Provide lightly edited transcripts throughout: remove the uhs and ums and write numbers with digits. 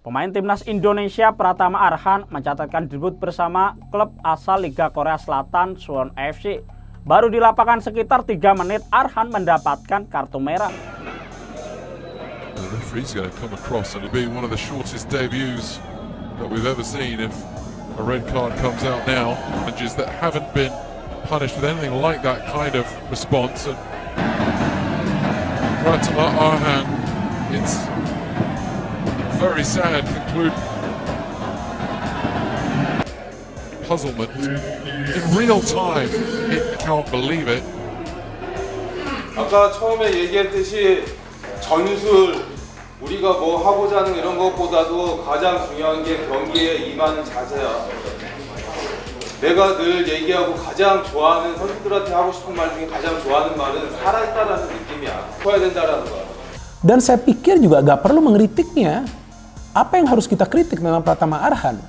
Pemain timnas Indonesia Pratama Arhan mencatatkan debut bersama klub asal Liga Korea Selatan Suwon FC. Baru di lapangan sekitar 3 menit, Arhan mendapatkan kartu merah. The referee's going to come across and it'll be one of the shortest debuts that we've ever seen if a red card comes out now. Managers that haven't been punished with anything like that kind of response. And Pratama Arhan, it's very sad conclude puzzlement in real time. It can't believe it. 아까 처음에 얘기했듯이 전술 우리가 뭐 하고자 하는 이런 것보다도 가장 중요한 게 경기에 임하는 자세야. 내가 늘 얘기하고 가장 좋아하는 선수들한테 하고 싶은 말 중에 가장 좋아하는 말은 살아있다라는 느낌이야. 커야 된다라는 거야. Dan saya pikir juga gak perlu mengkritiknya. Apa yang harus kita kritik tentang Pratama Arhan?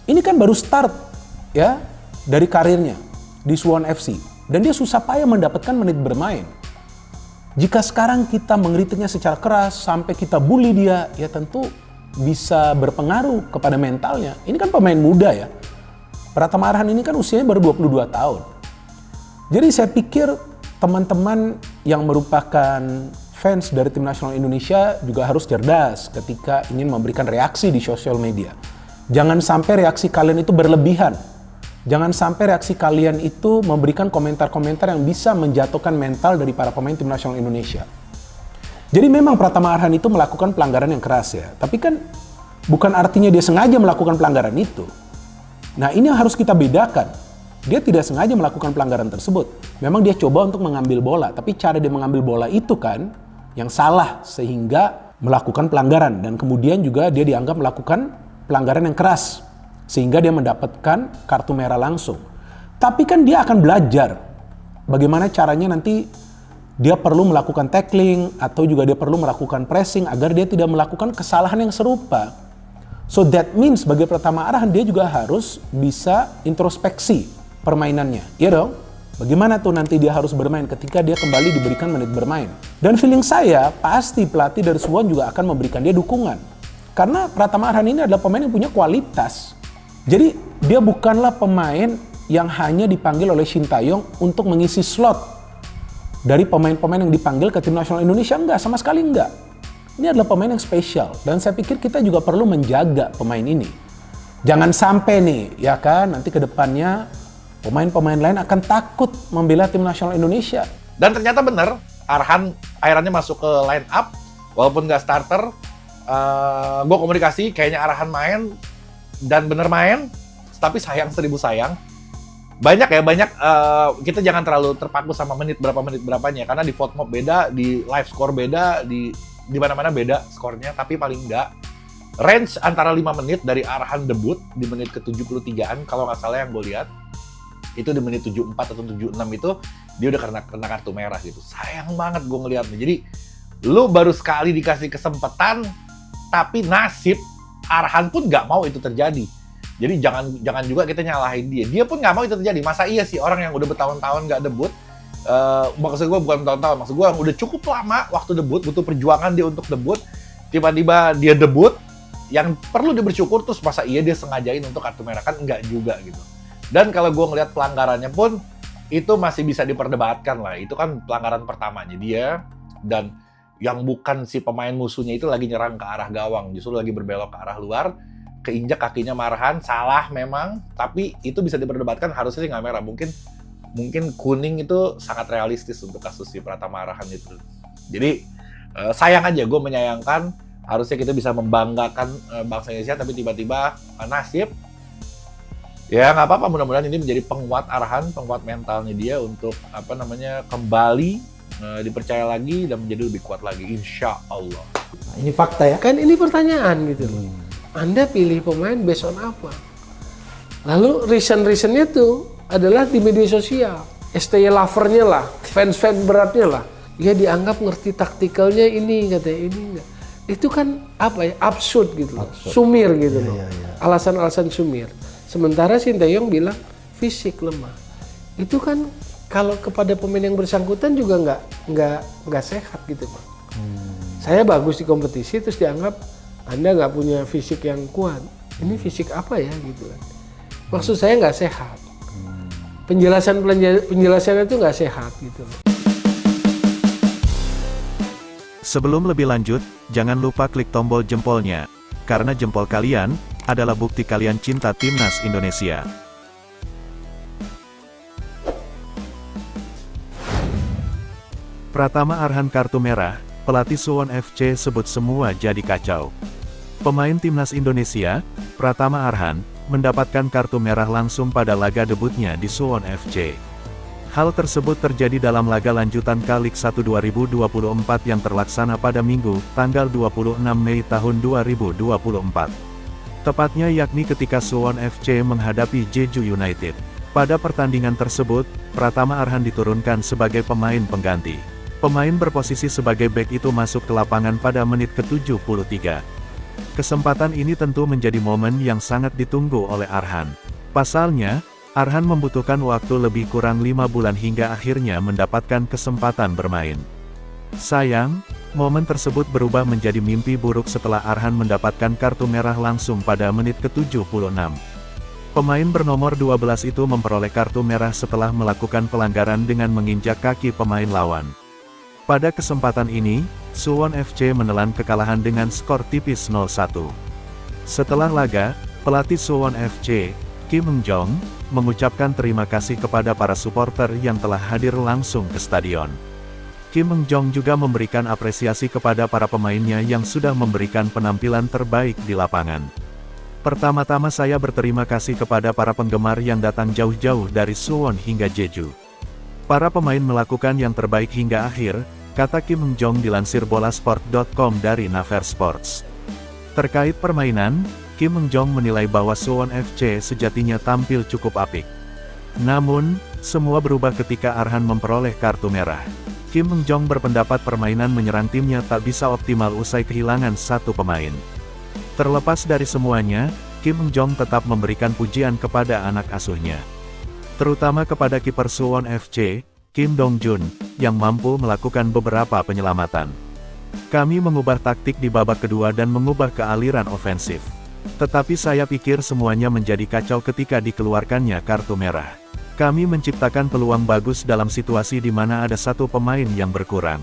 Ini kan baru start ya dari karirnya di Suwon FC. Dan dia susah payah mendapatkan menit bermain. Jika sekarang kita mengkritiknya secara keras sampai kita bully dia, ya tentu bisa berpengaruh kepada mentalnya. Ini kan pemain muda ya. Pratama Arhan ini kan usianya baru 22 tahun. Jadi saya pikir teman-teman yang merupakan fans dari tim nasional Indonesia juga harus cerdas ketika ingin memberikan reaksi di sosial media. Jangan sampai reaksi kalian itu berlebihan. Jangan sampai reaksi kalian itu memberikan komentar-komentar yang bisa menjatuhkan mental dari para pemain tim nasional Indonesia. Jadi memang Pratama Arhan itu melakukan pelanggaran yang keras ya. Tapi kan bukan artinya dia sengaja melakukan pelanggaran itu. Nah ini yang harus kita bedakan. Dia tidak sengaja melakukan pelanggaran tersebut. Memang dia coba untuk mengambil bola. Tapi cara dia mengambil bola itu kan yang salah sehingga melakukan pelanggaran. Dan kemudian juga dia dianggap melakukan pelanggaran yang keras. Sehingga dia mendapatkan kartu merah langsung. Tapi kan dia akan belajar bagaimana caranya nanti dia perlu melakukan tackling atau juga dia perlu melakukan pressing agar dia tidak melakukan kesalahan yang serupa. So that means bagi Pratama Arhan dia juga harus bisa introspeksi permainannya. Iya dong? Bagaimana tuh nanti dia harus bermain ketika dia kembali diberikan menit bermain. Dan feeling saya pasti pelatih dari Suwon juga akan memberikan dia dukungan. Karena Pratama Arhan ini adalah pemain yang punya kualitas. Jadi dia bukanlah pemain yang hanya dipanggil oleh Shin Tae-yong untuk mengisi slot dari pemain-pemain yang dipanggil ke tim nasional Indonesia. Enggak, sama sekali enggak. Ini adalah pemain yang spesial dan saya pikir kita juga perlu menjaga pemain ini. Jangan sampai nih, ya kan, nanti ke depannya pemain-pemain lain akan takut membela tim nasional Indonesia. Dan ternyata benar, Arhan akhirnya masuk ke line up, walaupun nggak starter. Gue komunikasi, kayaknya Arhan main, dan bener main, tapi sayang 1000 sayang. Banyak kita jangan terlalu terpaku sama menit berapanya, karena di VoteMob beda, di live score beda, di mana-mana beda skornya, tapi paling enggak range antara 5 menit dari Arhan debut di menit ke-73-an, kalau nggak salah yang gue lihat, itu di menit 74 atau 76 itu, dia udah kena kartu merah gitu. Sayang banget gue ngeliatnya. Jadi, lu baru sekali dikasih kesempatan, tapi nasib Arhan pun nggak mau itu terjadi. Jadi jangan juga kita nyalahin dia. Dia pun nggak mau itu terjadi. Masa iya sih orang yang udah bertahun-tahun nggak debut, maksud gue bukan bertahun-tahun, maksud gue yang udah cukup lama waktu debut, butuh perjuangan dia untuk debut, tiba-tiba dia debut, yang perlu dia bersyukur terus masa iya dia sengajain untuk kartu merah, kan enggak juga gitu. Dan kalau gue ngeliat pelanggarannya pun, itu masih bisa diperdebatkan lah. Itu kan pelanggaran pertamanya dia, dan yang bukan si pemain musuhnya itu lagi nyerang ke arah gawang, justru lagi berbelok ke arah luar, keinjak kakinya Marhan, salah memang, tapi itu bisa diperdebatkan, harusnya sih nggak merah. Mungkin kuning itu sangat realistis untuk kasus si Pratama Arhan itu. Jadi sayang aja, gue menyayangkan, harusnya kita bisa membanggakan bangsa Indonesia, tapi tiba-tiba nasib. Ya nggak apa-apa, mudah-mudahan ini menjadi penguat Arhan, penguat mentalnya dia untuk kembali dipercaya lagi dan menjadi lebih kuat lagi, insya Allah. Nah, ini fakta ya. Kan ini pertanyaan gitu loh. Anda pilih pemain based on apa? Lalu reason-reasonnya tuh adalah di media sosial. STY lovernya lah, fans-fans beratnya lah. Dia dianggap ngerti taktikalnya ini, katanya ini enggak. Itu kan apa ya, absurd gitu loh. Sumir gitu loh. Alasan-alasan sumir. Sementara Shin Tae-yong bilang fisik lemah. Itu kan kalau kepada pemain yang bersangkutan juga nggak sehat gitu Pak. Saya bagus di kompetisi terus dianggap Anda nggak punya fisik yang kuat. Ini fisik apa ya gitu kan? Maksud saya nggak sehat. Penjelasannya itu nggak sehat gitu. Sebelum lebih lanjut, jangan lupa klik tombol jempolnya, karena jempol kalian adalah bukti kalian cinta timnas Indonesia. Pratama Arhan kartu merah, pelatih Suwon FC sebut semua jadi kacau. Pemain timnas Indonesia, Pratama Arhan, mendapatkan kartu merah langsung pada laga debutnya di Suwon FC. Hal tersebut terjadi dalam laga lanjutan K-League 1 2024 yang terlaksana pada Minggu, tanggal 26 Mei tahun 2024. Tepatnya yakni ketika Suwon FC menghadapi Jeju United. Pada pertandingan tersebut, Pratama Arhan diturunkan sebagai pemain pengganti. Pemain berposisi sebagai bek itu masuk ke lapangan pada menit ke-73. Kesempatan ini tentu menjadi momen yang sangat ditunggu oleh Arhan. Pasalnya, Arhan membutuhkan waktu lebih kurang 5 bulan hingga akhirnya mendapatkan kesempatan bermain. Sayang, momen tersebut berubah menjadi mimpi buruk setelah Arhan mendapatkan kartu merah langsung pada menit ke-76. Pemain bernomor 12 itu memperoleh kartu merah setelah melakukan pelanggaran dengan menginjak kaki pemain lawan. Pada kesempatan ini, Suwon FC menelan kekalahan dengan skor tipis 0-1. Setelah laga, pelatih Suwon FC, Kim Eun-jong, mengucapkan terima kasih kepada para supporter yang telah hadir langsung ke stadion. Kim Eun-jong juga memberikan apresiasi kepada para pemainnya yang sudah memberikan penampilan terbaik di lapangan. Pertama-tama saya berterima kasih kepada para penggemar yang datang jauh-jauh dari Suwon hingga Jeju. Para pemain melakukan yang terbaik hingga akhir, kata Kim Eun-jong dilansir bolasport.com dari Naver Sports. Terkait permainan, Kim Eun-jong menilai bahwa Suwon FC sejatinya tampil cukup apik. Namun, semua berubah ketika Arhan memperoleh kartu merah. Kim Eun-jong berpendapat permainan menyerang timnya tak bisa optimal usai kehilangan satu pemain. Terlepas dari semuanya, Kim Eun-jong tetap memberikan pujian kepada anak asuhnya. Terutama kepada kiper Suwon FC, Kim Dong-jun, yang mampu melakukan beberapa penyelamatan. Kami mengubah taktik di babak kedua dan mengubah ke aliran ofensif. Tetapi saya pikir semuanya menjadi kacau ketika dikeluarkannya kartu merah. Kami menciptakan peluang bagus dalam situasi di mana ada satu pemain yang berkurang.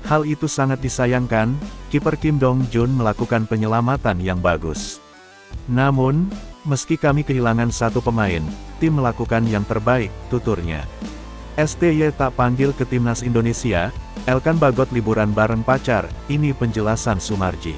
Hal itu sangat disayangkan, kiper Kim Dong-jun melakukan penyelamatan yang bagus. Namun, meski kami kehilangan satu pemain, tim melakukan yang terbaik, tuturnya. STY tak panggil ke timnas Indonesia, Elkan Bagot liburan bareng pacar, ini penjelasan Sumarji.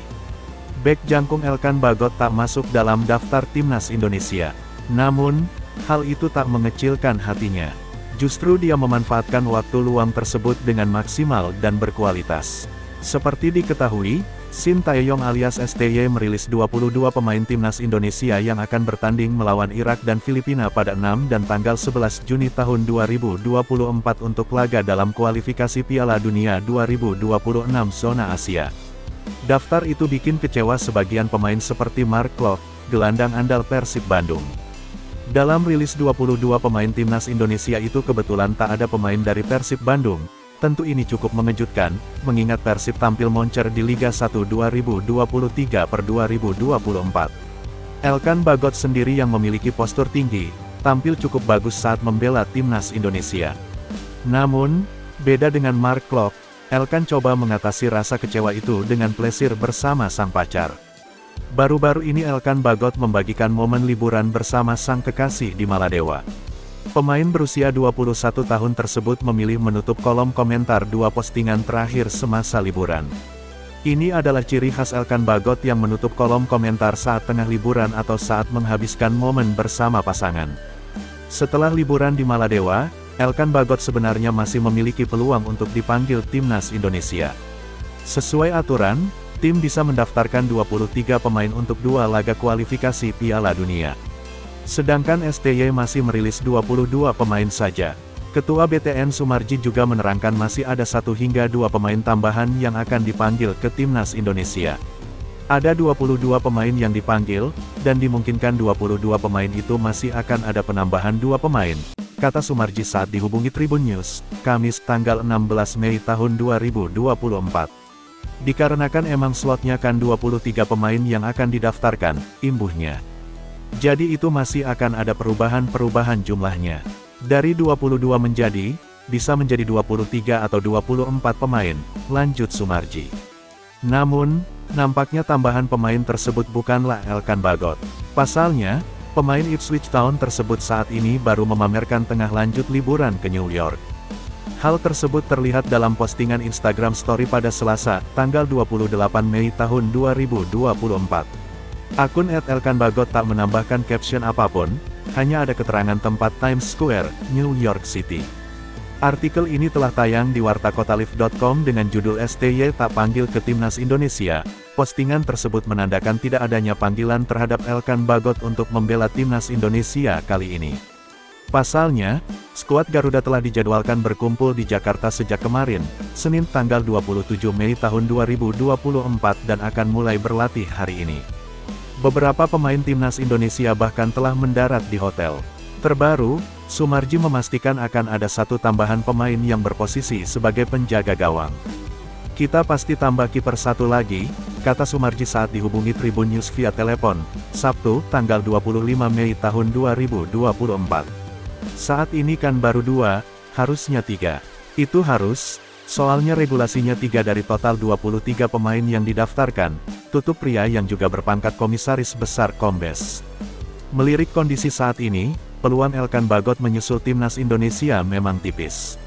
Bek jangkung Elkan Bagot tak masuk dalam daftar timnas Indonesia. Namun, hal itu tak mengecilkan hatinya. Justru dia memanfaatkan waktu luang tersebut dengan maksimal dan berkualitas. Seperti diketahui, Shin Tae-yong alias STY merilis 22 pemain timnas Indonesia yang akan bertanding melawan Irak dan Filipina pada 6 dan tanggal 11 Juni tahun 2024 untuk laga dalam kualifikasi Piala Dunia 2026 zona Asia. Daftar itu bikin kecewa sebagian pemain seperti Mark Klok, gelandang andal Persib Bandung. Dalam rilis 22 pemain timnas Indonesia itu kebetulan tak ada pemain dari Persib Bandung. Tentu ini cukup mengejutkan, mengingat Persib tampil moncer di Liga 1 2023/2024. Elkan Bagot sendiri yang memiliki postur tinggi, tampil cukup bagus saat membela timnas Indonesia. Namun, beda dengan Mark Klok, Elkan coba mengatasi rasa kecewa itu dengan plesir bersama sang pacar. Baru-baru ini Elkan Bagot membagikan momen liburan bersama sang kekasih di Maladewa. Pemain berusia 21 tahun tersebut memilih menutup kolom komentar dua postingan terakhir semasa liburan. Ini adalah ciri khas Elkan Bagot yang menutup kolom komentar saat tengah liburan atau saat menghabiskan momen bersama pasangan. Setelah liburan di Maladewa, Elkan Bagot sebenarnya masih memiliki peluang untuk dipanggil timnas Indonesia. Sesuai aturan, tim bisa mendaftarkan 23 pemain untuk 2 laga kualifikasi Piala Dunia. Sedangkan STY masih merilis 22 pemain saja. Ketua BTN Sumarji juga menerangkan masih ada 1 hingga 2 pemain tambahan yang akan dipanggil ke timnas Indonesia. Ada 22 pemain yang dipanggil, dan dimungkinkan 22 pemain itu masih akan ada penambahan 2 pemain, kata Sumarji saat dihubungi Tribun News, Kamis tanggal 16 Mei tahun 2024. Dikarenakan emang slotnya kan 23 pemain yang akan didaftarkan, imbuhnya. Jadi itu masih akan ada perubahan-perubahan jumlahnya. Dari 22 bisa menjadi 23 atau 24 pemain, lanjut Soemarji. Namun, nampaknya tambahan pemain tersebut bukanlah Elkan Bagot. Pasalnya, pemain Ipswich Town tersebut saat ini baru memamerkan tengah lanjut liburan ke New York. Hal tersebut terlihat dalam postingan Instagram Story pada Selasa, tanggal 28 Mei tahun 2024. Akun @elkanbagot tak menambahkan caption apapun, hanya ada keterangan tempat Times Square, New York City. Artikel ini telah tayang di wartakotalive.com dengan judul STY tak panggil ke Timnas Indonesia. Postingan tersebut menandakan tidak adanya panggilan terhadap Elkan Bagot untuk membela Timnas Indonesia kali ini. Pasalnya, skuad Garuda telah dijadwalkan berkumpul di Jakarta sejak kemarin, Senin tanggal 27 Mei tahun 2024 dan akan mulai berlatih hari ini. Beberapa pemain Timnas Indonesia bahkan telah mendarat di hotel. Terbaru, Soemarji memastikan akan ada satu tambahan pemain yang berposisi sebagai penjaga gawang. Kita pasti tambah kiper satu lagi, kata Soemarji saat dihubungi Tribun News via telepon, Sabtu, tanggal 25 Mei tahun 2024. Saat ini kan baru 2, harusnya 3. Itu harus, soalnya regulasinya 3 dari total 23 pemain yang didaftarkan, tutup pria yang juga berpangkat Komisaris Besar Kombes. Melirik kondisi saat ini, peluang Elkan Bagot menyusul Timnas Indonesia memang tipis.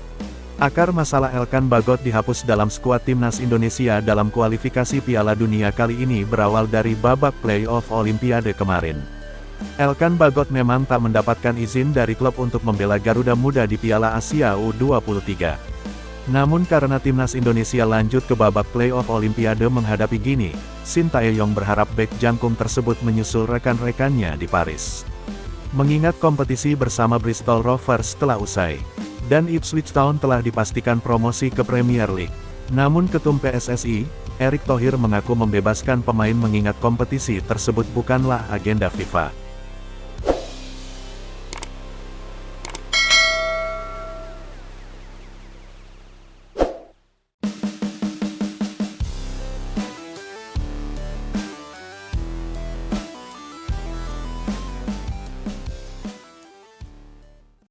Akar masalah Elkan Bagot dihapus dalam skuad Timnas Indonesia dalam kualifikasi Piala Dunia kali ini berawal dari babak play-off Olimpiade kemarin. Elkan Bagot memang tak mendapatkan izin dari klub untuk membela Garuda Muda di Piala Asia U23. Namun karena Timnas Indonesia lanjut ke babak play-off Olimpiade menghadapi Guinea, Sintayong berharap bek jangkung tersebut menyusul rekan-rekannya di Paris. Mengingat kompetisi bersama Bristol Rovers telah usai, dan Ipswich Town telah dipastikan promosi ke Premier League. Namun Ketum PSSI, Erick Thohir mengaku membebaskan pemain mengingat kompetisi tersebut bukanlah agenda FIFA.